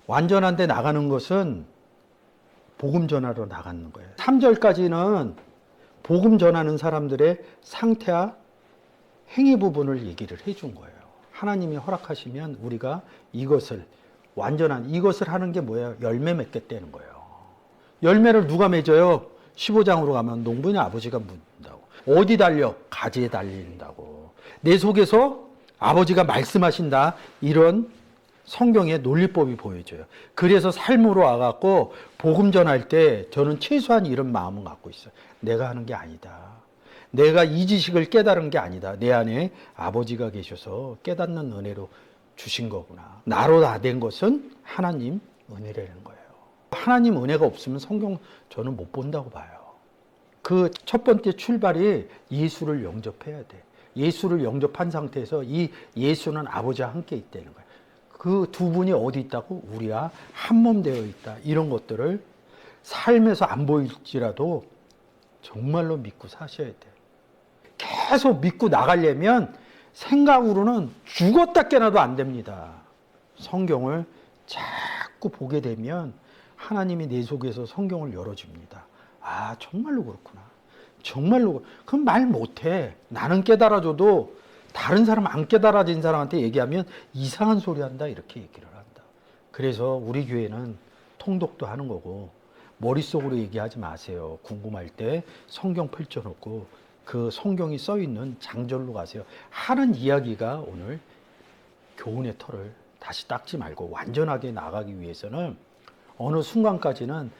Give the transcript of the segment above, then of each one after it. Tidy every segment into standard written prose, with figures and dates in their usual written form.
완전한 데 나가는 것은 복음 전하러 나가는 거예요. 3절까지는 복음 전하는 사람들의 상태와 행위 부분을 얘기를 해준 거예요. 하나님이 허락하시면 우리가 이것을 완전한 이것을 하는 게 뭐예요? 열매 맺겠다는 거예요. 열매를 누가 맺어요? 15장으로 가면 농부냐 아버지가 묻는다고. 어디 달려? 가지에 달린다고. 내 속에서 아버지가 말씀하신다. 이런 성경의 논리법이 보여져요. 그래서 삶으로 와갖고 복음 전할 때 저는 최소한 이런 마음을 갖고 있어요. 내가 하는 게 아니다. 내가 이 지식을 깨달은 게 아니다. 내 안에 아버지가 계셔서 깨닫는 은혜로 주신 거구나. 나로 다 된 것은 하나님 은혜라는 거예요. 하나님 은혜가 없으면 성경 저는 못 본다고 봐요. 그 첫 번째 출발이 예수를 영접해야 돼. 예수를 영접한 상태에서 이 예수는 아버지와 함께 있다는 거예요. 그 두 분이 어디 있다고? 우리와 한 몸 되어 있다. 이런 것들을 삶에서 안 보일지라도 정말로 믿고 사셔야 돼. 계속 믿고 나가려면 생각으로는 죽었다 깨나도 안 됩니다. 성경을 자꾸 보게 되면 하나님이 내 속에서 성경을 열어줍니다. 아, 정말로 그렇구나. 정말로. 그럼 말 못해. 나는 깨달아줘도 다른 사람 안 깨달아진 사람한테 얘기하면 이상한 소리 한다 이렇게 얘기를 한다. 그래서 우리 교회는 통독도 하는 거고 머릿속으로 얘기하지 마세요. 궁금할 때 성경 펼쳐놓고 그 성경이 써있는 장절로 가세요. 하는 이야기가 오늘 교훈의 털을 다시 닦지 말고 완전하게 나가기 위해서는 어느 순간까지는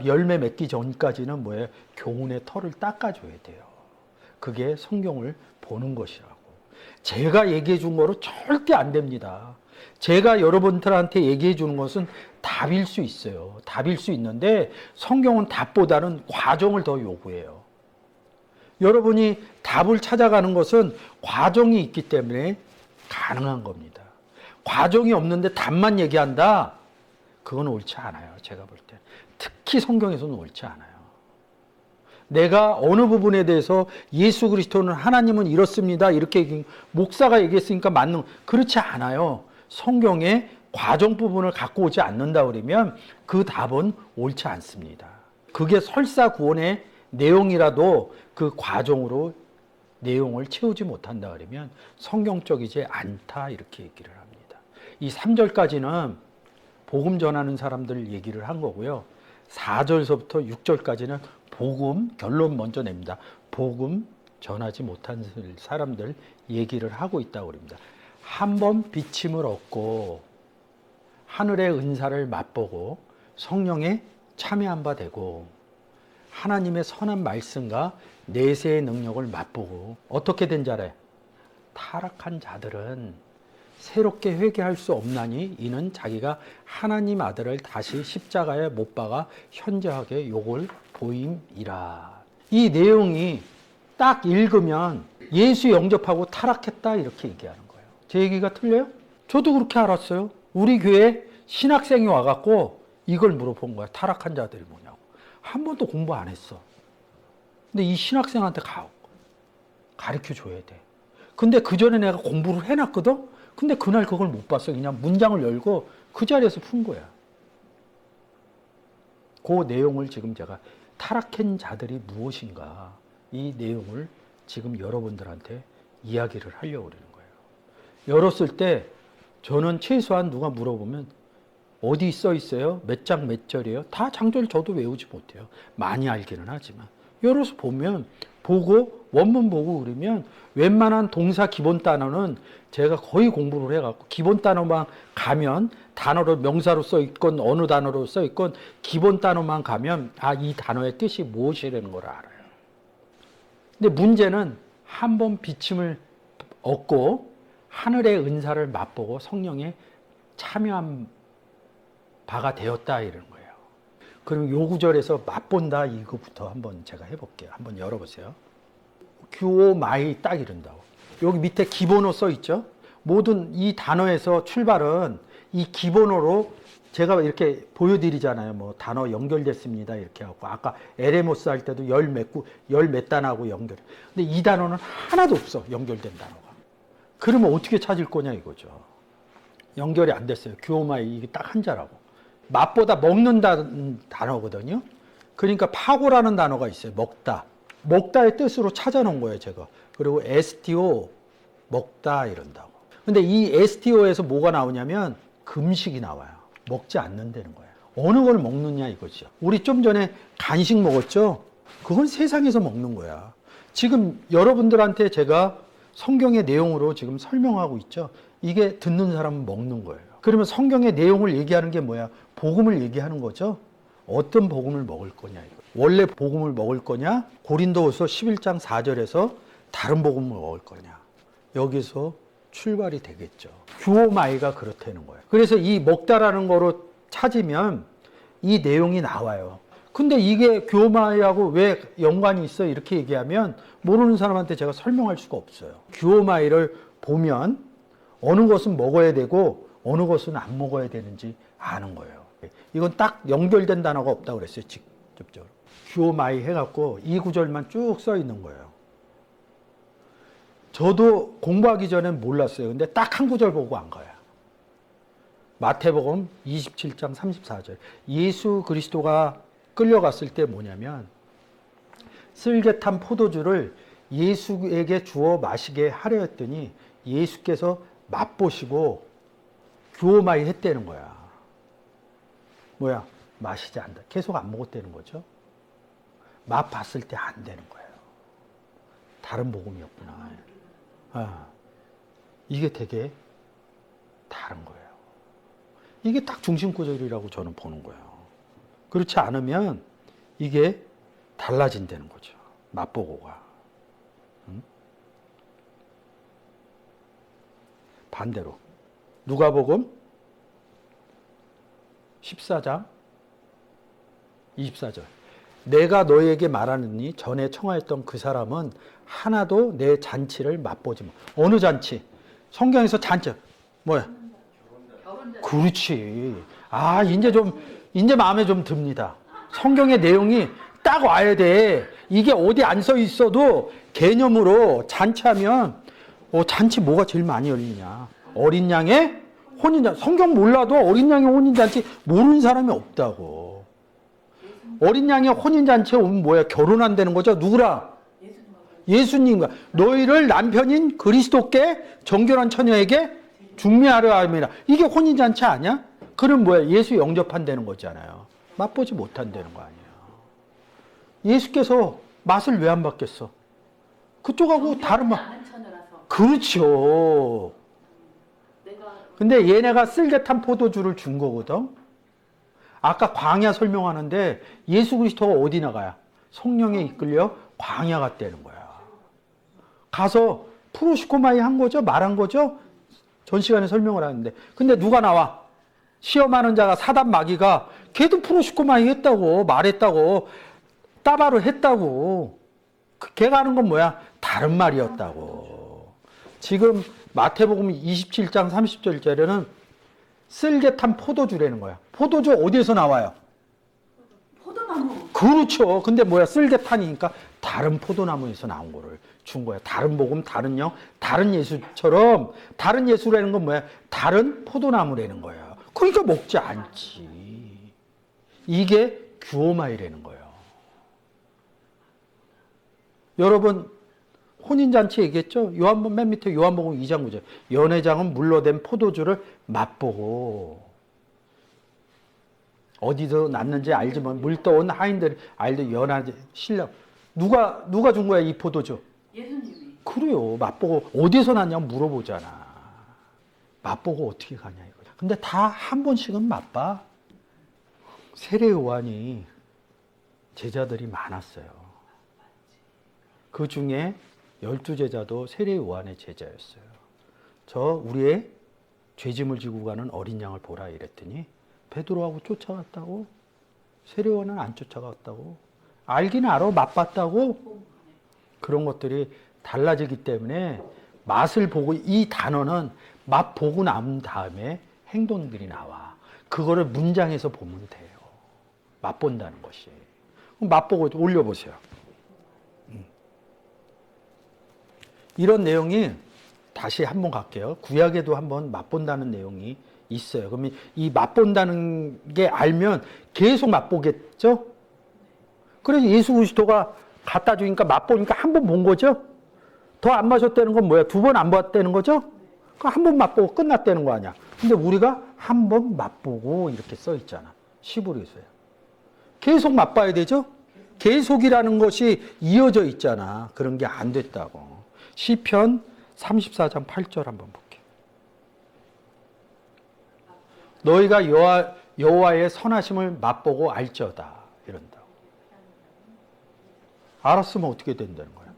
열매 맺기 전까지는 뭐예요? 교훈의 털을 닦아줘야 돼요. 그게 성경을 보는 것이라고. 제가 얘기해 준 거로 절대 안 됩니다. 제가 여러분들한테 얘기해 주는 것은 답일 수 있어요. 답일 수 있는데 성경은 답보다는 과정을 더 요구해요. 여러분이 답을 찾아가는 것은 과정이 있기 때문에 가능한 겁니다. 과정이 없는데 답만 얘기한다? 그건 옳지 않아요. 제가 볼 때. 특히 성경에서는 옳지 않아요. 내가 어느 부분에 대해서 예수 그리스도는 하나님은 이렇습니다. 이렇게 목사가 얘기했으니까 맞는, 그렇지 않아요. 성경의 과정 부분을 갖고 오지 않는다 그러면 그 답은 옳지 않습니다. 그게 설사 구원의 내용이라도 그 과정으로 내용을 채우지 못한다 그러면 성경적이지 않다 이렇게 얘기를 합니다. 이 3절까지는 복음 전하는 사람들 얘기를 한 거고요. 4절서부터 6절까지는 복음, 결론 먼저 냅니다. 복음 전하지 못한 사람들 얘기를 하고 있다고 그럽니다. 한번 비침을 얻고 하늘의 은사를 맛보고 성령에 참여한 바 되고 하나님의 선한 말씀과 내세의 능력을 맛보고 어떻게 된 자래? 타락한 자들은 새롭게 회개할 수 없나니 이는 자기가 하나님 아들을 다시 십자가에 못 박아 현저하게 욕을 보임이라. 이 내용이 딱 읽으면 예수 영접하고 타락했다 이렇게 얘기하는 거예요. 제 얘기가 틀려요? 저도 그렇게 알았어요. 우리 교회 신학생이 와갖고 이걸 물어본 거야. 타락한 자들이 뭐냐고. 한 번도 공부 안 했어. 근데 이 신학생한테 가르쳐 줘야 돼. 근데 그 전에 내가 공부를 해놨거든? 근데 그날 그걸 못 봤어. 그냥 문장을 열고 그 자리에서 푼 거야. 그 내용을 지금 제가 타락한 자들이 무엇인가 이 내용을 지금 여러분들한테 이야기를 하려고 그러는 거예요. 열었을 때 저는 최소한 누가 물어보면 어디 써 있어요? 몇 장 몇 절이에요? 다 장절 저도 외우지 못해요. 많이 알기는 하지만. 열어서 보면 보고 원문 보고 그러면 웬만한 동사 기본 단어는 제가 거의 공부를 해갖고 기본 단어만 가면 단어로 명사로 써 있건 어느 단어로 써 있건 기본 단어만 가면 아, 이 단어의 뜻이 무엇이라는 걸 알아요. 근데 문제는 한번 비침을 얻고 하늘의 은사를 맛보고 성령에 참여한 바가 되었다 이러는 거예요. 그럼 요 구절에서 맛본다 이거부터 한번 제가 해볼게요. 한번 열어보세요. 규오마이 딱 이른다고. 여기 밑에 기본어 써 있죠? 모든 이 단어에서 출발은 이 기본어로 제가 이렇게 보여드리잖아요. 뭐 단어 연결됐습니다. 이렇게 하고 아까 에레모스 할 때도 열 몇 단하고 연결. 근데 이 단어는 하나도 없어. 연결된 단어가. 그러면 어떻게 찾을 거냐 이거죠. 연결이 안 됐어요. 규오마이 이게 딱 한자라고. 맛보다 먹는다는 단어거든요. 그러니까 파고라는 단어가 있어요. 먹다. 먹다의 뜻으로 찾아놓은 거예요, 제가. 그리고 STO, 먹다 이런다고. 근데 이 STO에서 뭐가 나오냐면 금식이 나와요. 먹지 않는다는 거예요. 어느 걸 먹느냐 이거죠. 우리 좀 전에 간식 먹었죠? 그건 세상에서 먹는 거야. 지금 여러분들한테 제가 성경의 내용으로 지금 설명하고 있죠. 이게 듣는 사람은 먹는 거예요. 그러면 성경의 내용을 얘기하는 게 뭐야? 복음을 얘기하는 거죠. 어떤 복음을 먹을 거냐 이거. 원래 복음을 먹을 거냐? 고린도후서 11장 4절에서 다른 복음을 먹을 거냐. 여기서 출발이 되겠죠. 규오마이가 그렇다는 거예요. 그래서 이 먹다라는 거로 찾으면 이 내용이 나와요. 근데 이게 규오마이하고 왜 연관이 있어? 이렇게 얘기하면 모르는 사람한테 제가 설명할 수가 없어요. 규오마이를 보면 어느 것은 먹어야 되고 어느 것은 안 먹어야 되는지 아는 거예요. 이건 딱 연결된 단어가 없다고 그랬어요. 직접적으로. 규오마이 해갖고 이 구절만 쭉 써 있는 거예요. 저도 공부하기 전엔 몰랐어요. 근데 딱 한 구절 보고 안 가요. 마태복음 27장 34절. 예수 그리스도가 끌려갔을 때 뭐냐면 쓸개 탄 포도주를 예수에게 주어 마시게 하려 했더니 예수께서 맛보시고 규오마이 했다는 거야. 뭐야? 마시지 않는다. 계속 안 먹었다는 거죠. 맛 봤을 때 안 되는 거예요. 다른 복음이었구나. 아, 이게 되게 다른 거예요. 이게 딱 중심구절이라고 저는 보는 거예요. 그렇지 않으면 이게 달라진다는 거죠. 맛보고가. 반대로 누가복음 14장 24절. 내가 너희에게 말하느니 전에 청하였던 그 사람은 하나도 내 잔치를 맛보지 못. 어느 잔치? 성경에서 잔치 뭐야? 그렇지. 아, 이제 마음에 좀 듭니다. 성경의 내용이 딱 와야 돼. 이게 어디 안 써 있어도 개념으로 잔치하면 잔치 뭐가 제일 많이 열리냐? 어린 양의 혼인잔치. 성경 몰라도 어린 양의 혼인잔치 모르는 사람이 없다고. 어린 양의 혼인잔치에 오면 뭐야? 결혼한다는 거죠. 누구랑? 예수님과. 너희를 남편인 그리스도께 정결한 처녀에게 중매하려 함이라. 이게 혼인잔치 아니야? 그럼 뭐야? 예수 영접한다는 거잖아요. 맛보지 못한다는 거 아니에요. 예수께서 맛을 왜 안 받겠어? 그쪽하고 다른 맛. 그렇죠. 근데 얘네가 쓸개 탄 포도주를 준 거거든. 아까 광야 설명하는데 예수 그리스도가 어디 나가야? 성령에 이끌려 광야 갔다는 거야. 가서 프로시코마이 한 거죠? 말한 거죠? 전 시간에 설명을 하는데. 근데 누가 나와? 시험하는 자가 사단 마귀가 걔도 프로시코마이 했다고 말했다고 따바로 했다고. 걔가 하는 건 뭐야? 다른 말이었다고. 지금 마태복음 27장 30절에는 쓸개 탄 포도주라는 거야. 포도주 어디에서 나와요? 포도나무. 그렇죠. 근데 뭐야? 쓸개 탄이니까 다른 포도나무에서 나온 거를 준 거야. 다른 복음, 다른 영, 다른 예수처럼 다른 예수라는 건 뭐야? 다른 포도나무라는 거야. 그러니까 먹지 않지. 이게 규오마이라는 거예요. 여러분 혼인잔치 얘기했죠? 요한복음 맨 밑에 요한복음 2장 9절. 연회장은 물로 된 포도주를 맛보고 어디서 났는지 알지만 물 떠온 하인들 알도 연하지 실력. 누가 준 거야 이 포도주? 예수님이. 그래요. 맛보고 어디서 났냐고 물어보잖아. 맛보고 어떻게 가냐 이거야. 근데 다 한 번씩은 맛봐. 세례 요한이 제자들이 많았어요. 그 중에 12제자도 세례 요한의 제자였어요. 우리의 죄짐을 지고 가는 어린 양을 보라 이랬더니 베드로하고 쫓아갔다고? 세례 요한은 안 쫓아갔다고? 알긴 알아. 맛봤다고? 그런 것들이 달라지기 때문에 맛을 보고 이 단어는 맛 보고 난 다음에 행동들이 나와. 그거를 문장에서 보면 돼요. 맛본다는 것이. 맛보고 올려보세요. 이런 내용이 다시 한번 갈게요. 구약에도 한번 맛본다는 내용이 있어요. 그러면 이 맛본다는 게 알면 계속 맛보겠죠? 그래서 예수 그리스도가 갖다 주니까 맛보니까 한 번 본 거죠? 더 안 마셨다는 건 뭐야? 두 번 안 봤다는 거죠? 한 번 맛보고 끝났다는 거 아니야? 근데 우리가 한 번 맛보고 이렇게 써 있잖아. 시브리서에. 계속 맛봐야 되죠? 계속이라는 것이 이어져 있잖아. 그런 게 안 됐다고. 시편 34장 8절 한번 볼게. 너희가 여호와의 선하심을 맛보고 알지어다. 이런다고. 알았으면 어떻게 된다는 거야?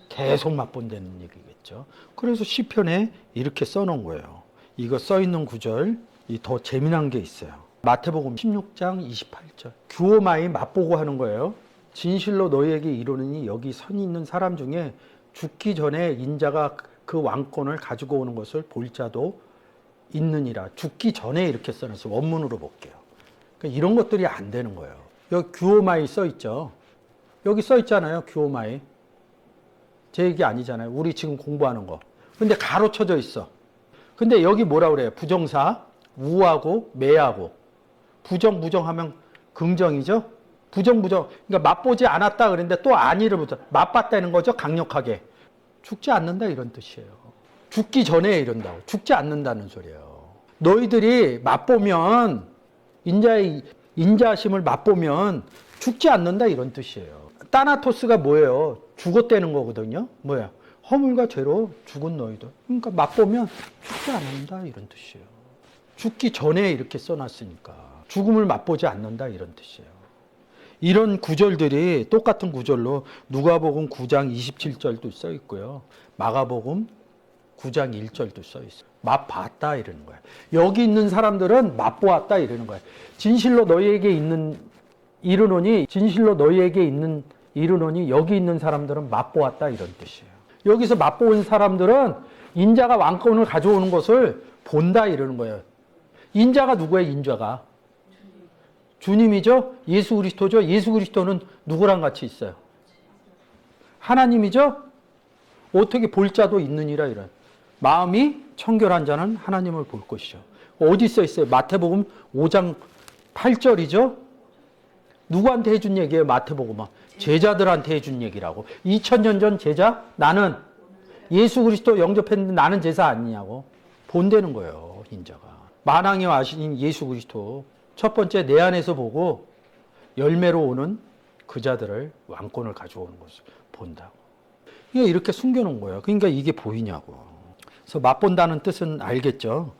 계속 맛본다는 얘기겠죠. 그래서 시편에 이렇게 써놓은 거예요. 이거 써있는 구절, 더 재미난 게 있어요. 마태복음 16장 28절. 규오마이 맛보고 하는 거예요. 진실로 너희에게 이르노니 여기 선 있는 사람 중에 죽기 전에 인자가 그 왕권을 가지고 오는 것을 볼 자도 있느니라. 죽기 전에 이렇게 써놨어요. 원문으로 볼게요. 그러니까 이런 것들이 안 되는 거예요. 여기 규오마이 써있죠. 여기 써있잖아요. 규오마이. 제 얘기 아니잖아요. 우리 지금 공부하는 거. 근데 가로쳐져 있어. 근데 여기 뭐라 그래요? 부정사, 우하고 매하고. 부정하면 긍정이죠? 부정. 그러니까 맛보지 않았다 그랬는데 또 아니를 붙여. 맛봤다는 거죠? 강력하게. 죽지 않는다 이런 뜻이에요. 죽기 전에 이런다고. 죽지 않는다는 소리예요. 너희들이 맛보면 인자심을 맛보면 죽지 않는다 이런 뜻이에요. 따나토스가 뭐예요? 죽었다는 거거든요. 뭐야? 허물과 죄로 죽은 너희들. 그러니까 맛보면 죽지 않는다 이런 뜻이에요. 죽기 전에 이렇게 써놨으니까 죽음을 맛보지 않는다 이런 뜻이에요. 이런 구절들이 똑같은 구절로 누가복음 9장 27절도 써 있고요. 마가복음 9장 1절도 써 있어요. 맛봤다 이러는 거예요. 여기 있는 사람들은 맛보았다 이러는 거예요. 진실로 너희에게 이르노니 여기 있는 사람들은 맛보았다 이런 뜻이에요. 여기서 맛보은 사람들은 인자가 왕권을 가져오는 것을 본다 이러는 거예요. 인자가 누구예요? 인자가 주님이죠? 예수 그리스도죠? 예수 그리스도는 누구랑 같이 있어요? 하나님이죠? 어떻게 볼 자도 있느니라 이런. 마음이 청결한 자는 하나님을 볼 것이죠. 어디 써 있어요? 마태복음 5장 8절이죠? 누구한테 해준 얘기예요? 마태복음은 제자들한테 해준 얘기라고. 2000년 전 제자? 나는 예수 그리스도 영접했는데 나는 제사 아니냐고. 본다는 거예요. 인자가. 만왕의 와신 예수 그리스도 첫 번째 내 안에서 보고 열매로 오는 그 자들을 왕권을 가져오는 것을 본다고. 이게 이렇게 숨겨놓은 거예요. 그러니까 이게 보이냐고. 그래서 맛본다는 뜻은 알겠죠.